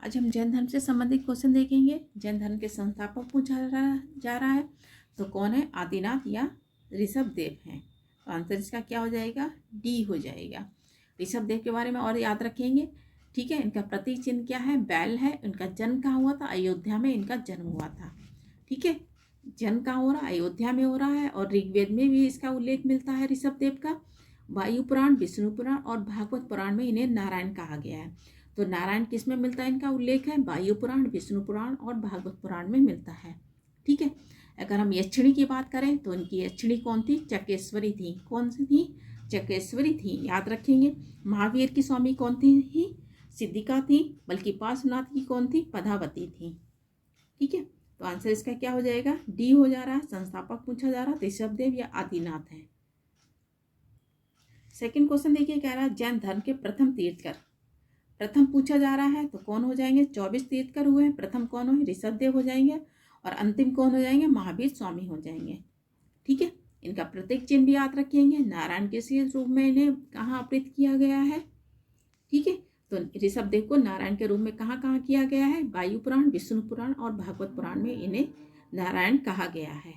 आज हम जैन धर्म से संबंधित क्वेश्चन देखेंगे। जैन धर्म के संस्थापक पूछा जा रहा है, तो कौन है? आदिनाथ या ऋषभदेव हैं। तो आंसर इसका क्या हो जाएगा? डी हो जाएगा। ऋषभदेव के बारे में और याद रखेंगे, ठीक है। इनका प्रतीक चिन्ह क्या है? बैल है। इनका जन्म कहाँ हुआ था? अयोध्या में इनका जन्म हुआ था, ठीक है। जन्म कहाँ हो रहा है? अयोध्या में हो रहा है। और ऋग्वेद में भी इसका उल्लेख मिलता है ऋषभदेव का। वायु पुराण, विष्णु पुराण और भागवत पुराण में इन्हें नारायण कहा गया है। तो नारायण किस में मिलता है? इनका उल्लेख है वायु पुराण, विष्णु पुराण और भागवत पुराण में मिलता है, ठीक है। अगर हम यक्षिणी की बात करें तो इनकी यक्षिणी कौन थी? चकेश्वरी थी। कौन सी थी? चकेश्वरी थी, याद रखेंगे। महावीर की स्वामी कौन थी? सिद्धिका थी। बल्कि पार्श्वनाथ की कौन थी? पदावती थी, ठीक है। तो आंसर इसका क्या हो जाएगा? डी हो जा रहा है। संस्थापक पूछा जा रहा है ऋषभदेव या आदिनाथ है। सेकंड क्वेश्चन देखिए, कह रहा है जैन धर्म के प्रथम तीर्थकर। प्रथम पूछा जा रहा है तो कौन हो जाएंगे? 24 तीर्थकर हुए हैं। प्रथम कौन हो? ऋषभदेव हो जाएंगे। और अंतिम कौन हो जाएंगे? महावीर स्वामी हो जाएंगे, ठीक है। इनका प्रतीक चिन्ह भी याद रखेंगे। नारायण के रूप में इन्हें कहाँ अवतरित किया गया है, ठीक है। तो ऋषभदेव को नारायण के रूप में कहाँ कहाँ किया गया है? वायु पुराण, विष्णु पुराण और भागवत पुराण में इन्हें नारायण कहा गया है।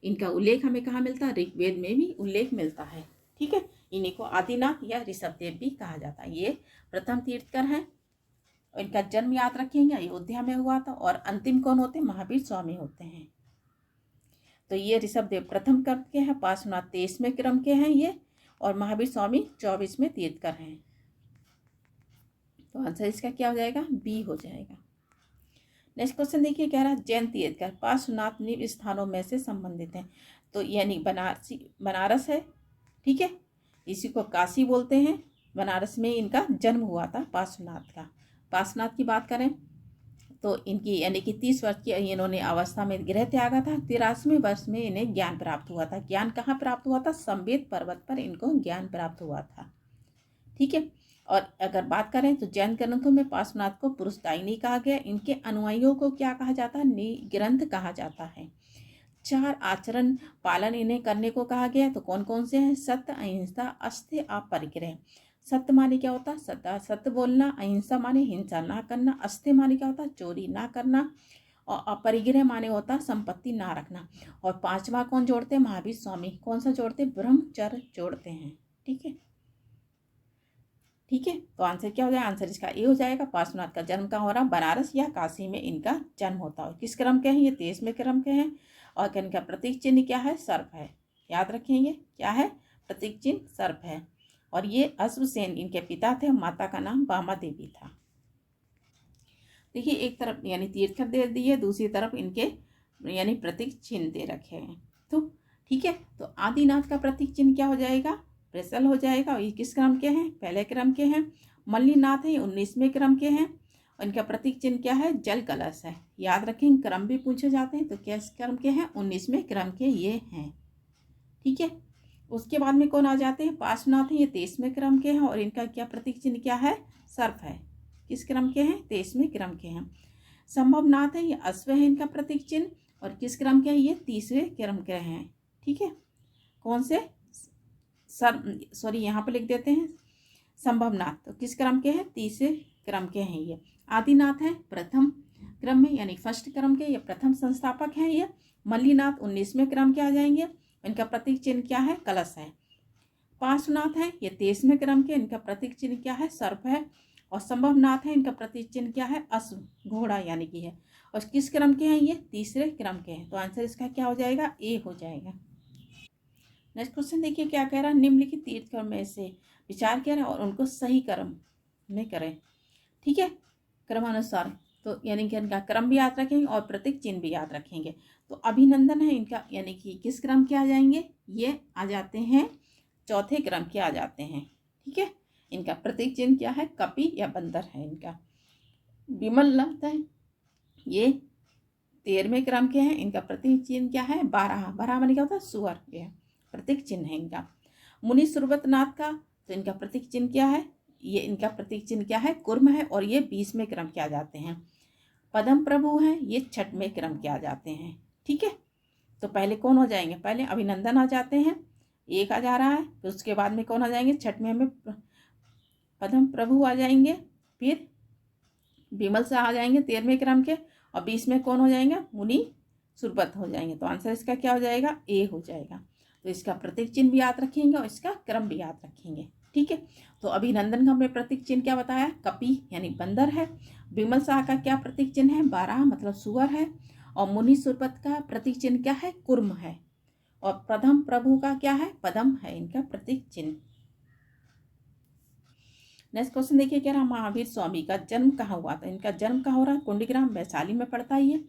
इनका उल्लेख हमें कहाँ मिलता है? ऋग्वेद में भी उल्लेख मिलता है, ठीक है। इन्हीं को आदिनाथ या ऋषभदेव भी कहा जाता है। ये प्रथम तीर्थकर हैं। इनका जन्म याद रखेंगे, अयोध्या में हुआ था। और अंतिम कौन होते हैं? महावीर स्वामी होते हैं। तो ये ऋषभदेव प्रथम क्रम के हैं, पार्श्वनाथ 23वें क्रम के हैं ये, और महावीर स्वामी 24वें तीर्थकर हैं। तो आंसर इसका क्या हो जाएगा? बी हो जाएगा। नेक्स्ट क्वेश्चन देखिए, कह रहा है जैन तीर्थकर पार्श्वनाथ निव स्थानों में से संबंधित हैं। तो यानी बनारस है, ठीक है। इसी को काशी बोलते हैं। बनारस में इनका जन्म हुआ था पार्श्वनाथ का। पार्श्वनाथ की बात करें तो इनकी यानी कि 30 वर्ष की इन्होंने अवस्था में गृह त्यागा था। 83वें वर्ष में इन्हें ज्ञान प्राप्त हुआ था। ज्ञान कहाँ प्राप्त हुआ था? संवेद पर्वत पर इनको ज्ञान प्राप्त हुआ था, ठीक है। और अगर बात करें तो जैन ग्रंथों में पार्श्वनाथ को पुरुषदायिनी कहा गया। इनके अनुयायियों को क्या कहा जाता है? निग्रंथ कहा जाता है। 4 आचरण पालन इन्हें करने को कहा गया। तो कौन कौन से हैं? सत्य, अहिंसा, अस्त्य, अपरिग्रह। सत्य माने क्या होता है? सत्य बोलना। अहिंसा माने हिंसा ना करना। अस्त्य माने क्या होता है? चोरी ना करना। और अपरिग्रह माने होता है संपत्ति ना रखना। और 5वां कौन जोड़ते हैं? महावीर स्वामी। कौन सा जोड़ते हैं? ब्रह्मचर्य जोड़ते हैं, ठीक है, ठीक है। तो आंसर क्या हो जाएगा? आंसर इसका ए हो जाएगा। पार्श्वनाथ का जन्म कहाँ हो रहा? बनारस या काशी में इनका जन्म होता है। किस क्रम के हैं? ये 23वें क्रम के हैं। और इनका प्रतीक चिन्ह क्या है? सर्प है, याद रखेंगे। क्या है? प्रतीक चिन्ह सर्प है। और ये अश्वसेन इनके पिता थे। माता का नाम बामा देवी था। देखिए, एक तरफ यानी तीर्थकर दे दिए, दूसरी तरफ इनके यानी प्रतीक चिन्ह दे रखे हैं। तो ठीक है, तो आदिनाथ का प्रतीक चिन्ह क्या हो जाएगा? वृषल हो जाएगा। और ये किस क्रम के हैं? पहले क्रम के हैं। मल्लीनाथ है, 19वें क्रम के हैं। और इनका प्रतीक चिन्ह क्या है? जल कलश है, याद रखें। क्रम भी पूछे जाते हैं। तो किस क्रम के हैं? 19वें क्रम के ये हैं, ठीक है। उसके बाद में कौन आ जाते हैं? पार्श्वनाथ है, ये 23वें क्रम के हैं। और इनका क्या प्रतीक चिन्ह क्या है? सर्प है। किस क्रम के हैं? 23वें क्रम के हैं। संभवनाथ है, ये अश्व है इनका प्रतीक चिन्ह। और किस क्रम के हैं? ये 30वें क्रम के हैं, ठीक है। कौन से? यहाँ पे लिख देते हैं संभवनाथ। तो किस क्रम के हैं? 30वें क्रम के हैं ये। आदिनाथ है प्रथम क्रम में यानी फर्स्ट क्रम के, ये प्रथम संस्थापक हैं ये। मल्लीनाथ 19वें क्रम के आ जाएंगे। इनका प्रतीक चिन्ह क्या है? कलश है। पार्श्वनाथ है, ये 23वें क्रम के। इनका प्रतीक चिन्ह क्या है? सर्प है। और संभवनाथ है, इनका प्रतीक चिन्ह क्या है? अश्व, घोड़ा यानी कि है। और किस क्रम के हैं? ये 3रे क्रम के हैं। तो आंसर इसका क्या हो जाएगा? ए हो जाएगा। नेक्स्ट क्वेश्चन देखिए, क्या कह रहा है? निम्नलिखित तीर्थक्रम में से विचार करें और उनको सही क्रम में करें, ठीक है, क्रमानुसार। तो यानी कि इनका क्रम भी याद रखेंगे और प्रतीक चिन्ह भी याद रखेंगे। तो अभिनंदन है इनका, यानी कि किस क्रम के आ जाएंगे? ये आ जाते हैं 4थे क्रम के आ जाते हैं, ठीक है। इनका प्रतीक चिन्ह क्या है? कपि या बंदर है इनका। विमलनाथ है, ये 13वें क्रम के हैं। इनका प्रतीक चिन्ह क्या है? बारह। बारह माने क्या होता है? सुअर, ये प्रतीक चिन्ह है इनका। मुनि सुरवतनाथ का, तो इनका प्रतीक चिन्ह क्या है? ये इनका प्रतीक चिन्ह क्या है? कुर्म है। और ये 20वें क्रम के आ जाते हैं। पदम प्रभु हैं, ये 6वें क्रम के आ जाते हैं, ठीक है। तो पहले कौन हो जाएंगे? पहले अभिनंदन आ जाते हैं, एक आ जा रहा है। फिर उसके बाद में कौन आ जाएंगे? 6वें में पदम प्रभु आ जाएंगे। फिर विमल शाह आ जाएंगे 13वें क्रम के, और 20 में कौन हो जाएंगे, मुनि सुरपत हो जाएंगे। तो आंसर इसका क्या हो जाएगा, ए हो जाएगा। तो इसका प्रतीक चिन्ह भी याद रखेंगे और इसका क्रम भी याद रखेंगे। ठीक है, तो अभिनंदन का हमने प्रतीक चिन्ह क्या बताया, कपि यानी बंदर है। विमल शाह का क्या प्रतीक चिन्ह है, बारह मतलब सुअर है। और मुनि सुरपत का प्रतीक चिन्ह क्या है, कुर्म है। और प्रथम प्रभु का क्या है, पदम है इनका प्रतीक चिन्ह। नेक्स्ट क्वेश्चन देखिए, कह रहा महावीर स्वामी का जन्म कहाँ हुआ था। इनका जन्म कहाँ हो रहा है, कुंडीग्राम वैशाली में पड़ता है ये।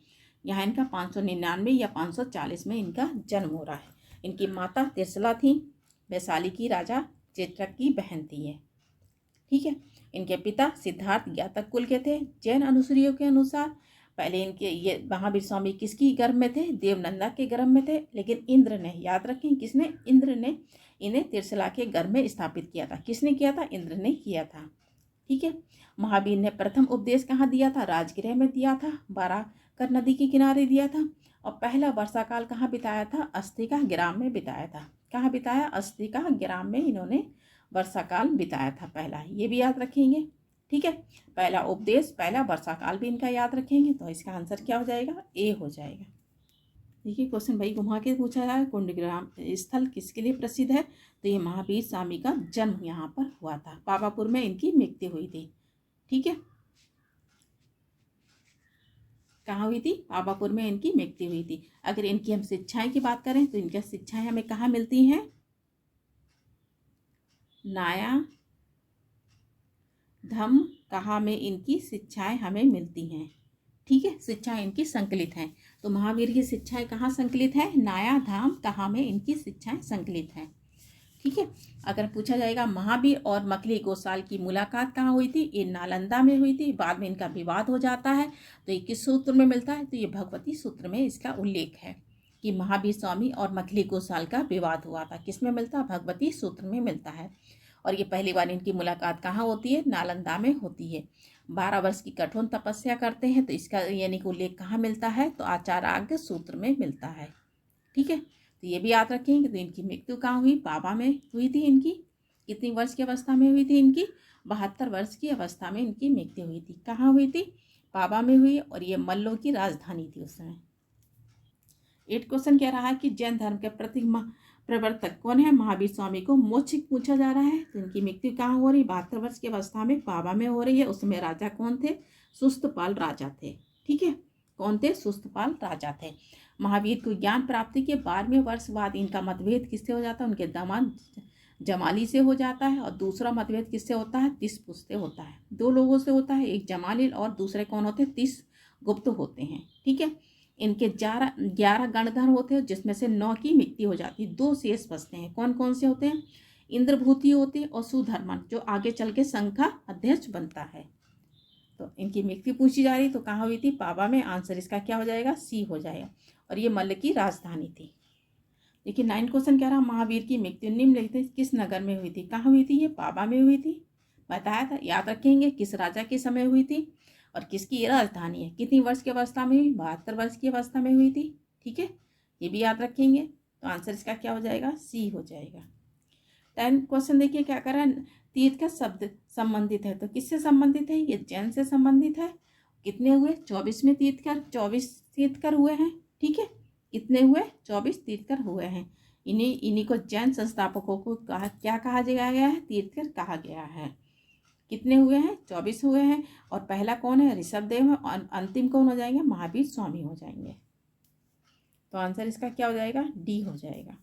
यहाँ इनका 599 या 540 में इनका जन्म हो रहा है। इनकी माता तिरसला थी, वैशाली की राजा चेतक की बहन थी ये। ठीक है, इनके पिता सिद्धार्थ ज्ञातक कुल के थे। जैन अनुसूरियों के अनुसार पहले इनके ये महावीर स्वामी किसकी गर्भ में थे, देवनंदा के गर्भ में थे। लेकिन इंद्र ने, याद रखें किसने, इंद्र ने इन्हें तिरसला के गर्भ में स्थापित किया था। किसने किया था, इंद्र ने किया था। ठीक है, महावीर ने प्रथम उपदेश कहाँ दिया था, राजगृह में दिया था, बाराकर नदी के किनारे दिया था। और पहला वर्षा काल कहाँ बिताया था, अस्तिका ग्राम में बिताया था। कहाँ बिताया, अस्तिका ग्राम में इन्होंने वर्षा काल बिताया था पहला, ये भी याद रखेंगे। ठीक है, पहला उपदेश, पहला वर्षा काल भी इनका याद रखेंगे। तो इसका आंसर क्या हो जाएगा, ए हो जाएगा। देखिए क्वेश्चन भाई घुमा के पूछा जाए, कुंडग्राम स्थल किसके लिए प्रसिद्ध है। तो ये महावीर स्वामी का जन्म यहाँ पर हुआ था, पावापुर में इनकी मृत्यु हुई थी। ठीक है, कहाँ हुई थी, पावापुर में इनकी मृत्यु हुई थी। अगर इनकी हम शिक्षाएं की बात करें तो इनकी शिक्षाएं हमें कहाँ मिलती हैं, नाया धम्म कहा में इनकी शिक्षाएं हमें मिलती हैं। ठीक है, शिक्षाएं इनकी संकलित हैं। तो महावीर की शिक्षाएं कहाँ संकलित है, नाया धाम कहा में इनकी शिक्षाएं संकलित हैं। ठीक है, अगर पूछा जाएगा महावीर और मखली गोसाल की मुलाकात कहाँ हुई थी, ये नालंदा में हुई थी। बाद में इनका विवाद हो जाता है, तो ये किस सूत्र में मिलता है, तो ये भगवती सूत्र में इसका उल्लेख है कि महावीर स्वामी और मखली गोसाल का विवाद हुआ था। किस में मिलता है, भगवती सूत्र में मिलता है। और ये पहली बार इनकी मुलाकात कहाँ होती है, नालंदा में होती है। 12 वर्ष की कठोर तपस्या करते हैं, तो इसका यानी कि उल्लेख कहाँ मिलता है, तो आचार्यार्घ्य सूत्र में मिलता है। ठीक है, तो ये भी याद रखेंगे। तो इनकी मृत्यु कहाँ हुई, पावा में हुई थी। इनकी कितनी वर्ष की अवस्था में हुई थी, इनकी 72 वर्ष की अवस्था में इनकी मृत्यु हुई थी। कहाँ हुई थी, पावा में हुई। और ये मल्लों की राजधानी थी उस समय। 8 क्वेश्चन कह रहा है कि जैन धर्म के प्रवर्तक कौन है, महावीर स्वामी को मोक्ष पूछा जा रहा है। तो इनकी मृत्यु कहाँ हो रही, 72 वर्ष की अवस्था में पावा में हो रही है। उसमें राजा कौन थे, सुस्तपाल राजा थे। ठीक है, कौन थे, सुस्तपाल राजा थे। महावीर को ज्ञान प्राप्ति के 12वें वर्ष बाद इनका मतभेद किससे हो जाता है, उनके दामाद जमाली से हो जाता है। और दूसरा मतभेद किससे होता है, तिसपुस से होता है। 2 लोगों से होता है, एक जमालिल और दूसरे कौन होते हैं, तिस गुप्त होते हैं। ठीक है, इनके 11 गणधर होते हैं, जिसमें से 9 की मृत्यु हो जाती है, 2 शेष बचते हैं। कौन कौन से होते हैं, इंद्रभूति होती है और सुधर्मन, जो आगे चल के संघ का अध्यक्ष बनता है। तो इनकी मृत्यु पूछी जा रही, तो कहाँ हुई थी, पावा में। आंसर इसका क्या हो जाएगा, सी हो जाएगा। और ये मल्ल की राजधानी थी। देखिए 9 क्वेश्चन कह रहा, महावीर की मृत्यु निम्नलिखित किस नगर में हुई थी। कहाँ हुई थी, ये पावा में हुई थी, बताया था। याद रखेंगे किस राजा के समय हुई थी और किसकी ये राजधानी है। कितनी वर्ष की अवस्था में हुई, 72 वर्ष की अवस्था में हुई थी। ठीक है, ये भी याद रखेंगे। तो आंसर इसका क्या हो जाएगा, सी हो जाएगा। 10 क्वेश्चन देखिए क्या कर रहा है, तीर्थ का शब्द संबंधित है। तो किससे संबंधित है, ये जैन से संबंधित है। कितने हुए, 24 में तीर्थकर, 24 तीर्थकर हुए हैं। ठीक है, कितने हुए, 24 तीर्थकर हुए हैं। इन्हीं को जैन संस्थापकों को क्या कहा गया है, तीर्थकर कहा गया है। कितने हुए हैं, 24 हुए हैं। और पहला कौन है, ऋषभदेव है। और अंतिम कौन हो जाएंगे, महावीर स्वामी हो जाएंगे। तो आंसर इसका क्या हो जाएगा, डी हो जाएगा।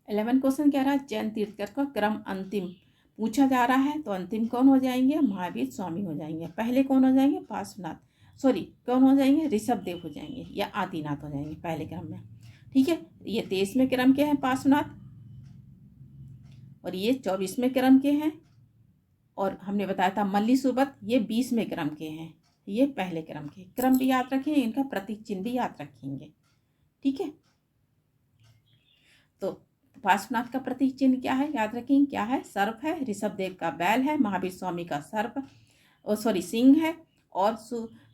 11 क्वेश्चन कह रहा है, जैन तीर्थकर का क्रम अंतिम पूछा जा रहा है। तो अंतिम कौन हो जाएंगे, महावीर स्वामी हो जाएंगे। पहले कौन हो जाएंगे, कौन हो जाएंगे, ऋषभदेव हो जाएंगे या आदिनाथ हो जाएंगे पहले क्रम में। ठीक है, ये 23वें क्रम के हैं पार्श्वनाथ, और ये 24वें क्रम के हैं। और हमने बताया था मल्ली सुरपत, ये 20वें क्रम के हैं, ये पहले क्रम के। क्रम भी याद रखें, इनका प्रतीक चिन्ह भी याद रखेंगे। ठीक है, तो पार्श्वनाथ का प्रतीक चिन्ह क्या है, याद रखेंगे क्या है, सर्प है। ऋषभदेव का बैल है। महावीर स्वामी का सिंह है। और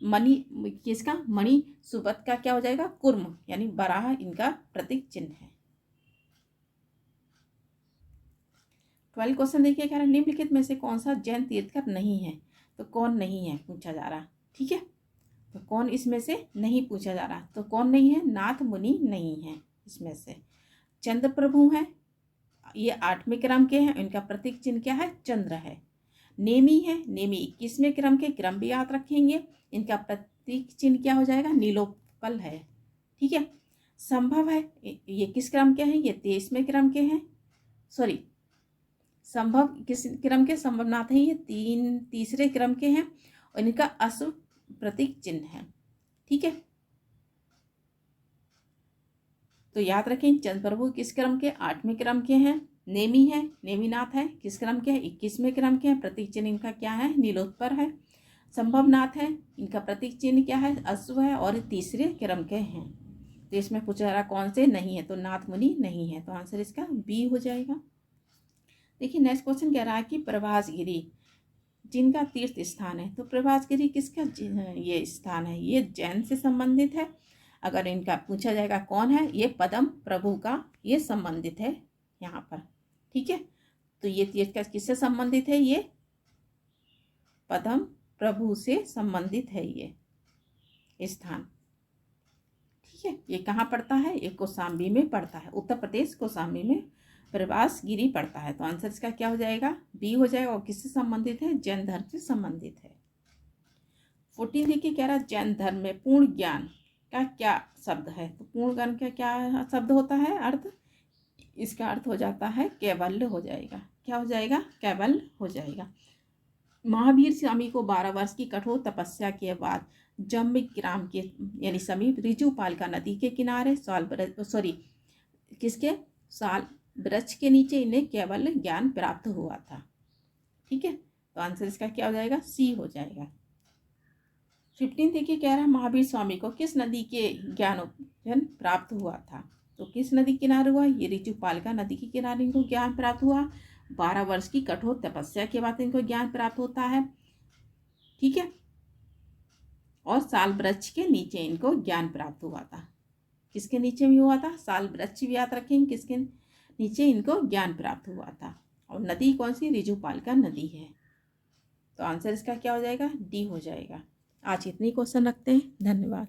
मणि सुबत का क्या हो जाएगा, कुर्म यानी बराह इनका प्रतीक चिन्ह है। 12 क्वेश्चन देखिए, कह रहा निम्नलिखित में से कौन सा जैन तीर्थकर नहीं है। तो कौन नहीं है पूछा जा रहा, ठीक है, तो कौन इसमें से नहीं पूछा जा रहा, तो कौन नहीं है, नाथ मुनि नहीं है इसमें से। चंद्र प्रभु हैं, ये 8वें क्रम के हैं, इनका प्रतीक चिन्ह क्या है, चंद्र है। नेमी है, नेमी 21वें क्रम के, क्रम भी याद रखेंगे, इनका प्रतीक चिन्ह क्या हो जाएगा, नीलोत्पल है। ठीक है, संभव है, ये किस क्रम के हैं, ये 23वें क्रम के हैं, सॉरी संभव किस क्रम के, संभवनाथ है, ये तीसरे क्रम के हैं और इनका अश्व प्रतीक चिन्ह है। ठीक है, तो याद रखें चंद्र प्रभु किस क्रम के, 8वें क्रम के हैं। नेमी है, नेमीनाथ है, किस क्रम के हैं, 21वें क्रम के हैं, प्रतीक चिन्ह इनका क्या है, नीलोत्पर है। संभवनाथ है, इनका प्रतीक चिन्ह क्या है, अश्व है और तीसरे क्रम के हैं। तो इसमें पूछा जा रहा कौन से नहीं है, तो नाथ मुनि नहीं है, तो आंसर इसका बी हो जाएगा। देखिए नेक्स्ट क्वेश्चन कह रहा है कि प्रभासगिरी जिनका तीर्थ स्थान है, तो प्रभासगिरी किसका ये स्थान है, ये जैन से संबंधित है। अगर इनका पूछा जाएगा कौन है, ये पद्म प्रभु का ये संबंधित है यहाँ पर। ठीक है, तो ये तीर्थ का किससे संबंधित है, ये पद्म प्रभु से संबंधित है ये स्थान। ठीक है, ये कहाँ पड़ता है, ये कौशाम्बी में पड़ता है, उत्तर प्रदेश कौशाम्बी में प्रभासगिरी पड़ता है। तो आंसर इसका क्या हो जाएगा, बी हो जाएगा। और किससे संबंधित है, जैन धर्म से संबंधित है। 14 देखिए कह रहा है जैन धर्म में पूर्ण ज्ञान का क्या शब्द है, तो पूर्ण ज्ञान का क्या शब्द होता है, अर्थ, इसका अर्थ हो जाता है कैवल्य हो जाएगा। क्या हो जाएगा, कैवल्य हो जाएगा। महावीर स्वामी को 12 वर्ष की कठोर तपस्या के बाद जम्बग्राम के यानी समीप ऋजुपालिका नदी के किनारे साल वृक्ष के नीचे इन्हें केवल ज्ञान प्राप्त हुआ था। ठीक है, तो आंसर इसका क्या हो जाएगा, सी हो जाएगा। 15 देखिए कह रहा है महावीर स्वामी को किस नदी के ज्ञान प्राप्त हुआ था, तो किस नदी किनारे हुआ, ये ऋजुपालिका नदी के किनारे इनको ज्ञान प्राप्त हुआ। 12 वर्ष की कठोर तपस्या के बाद इनको ज्ञान प्राप्त होता है। ठीक है, और साल वृक्ष के नीचे इनको ज्ञान प्राप्त हुआ था। किसके नीचे भी हुआ था, साल वृक्ष भी याद रखेंगे, किसके नीचे इनको ज्ञान प्राप्त हुआ था। और नदी कौन सी, ऋजुपालिका नदी है। तो आंसर इसका क्या हो जाएगा, डी हो जाएगा। आज इतनी क्वेश्चन रखते हैं, धन्यवाद।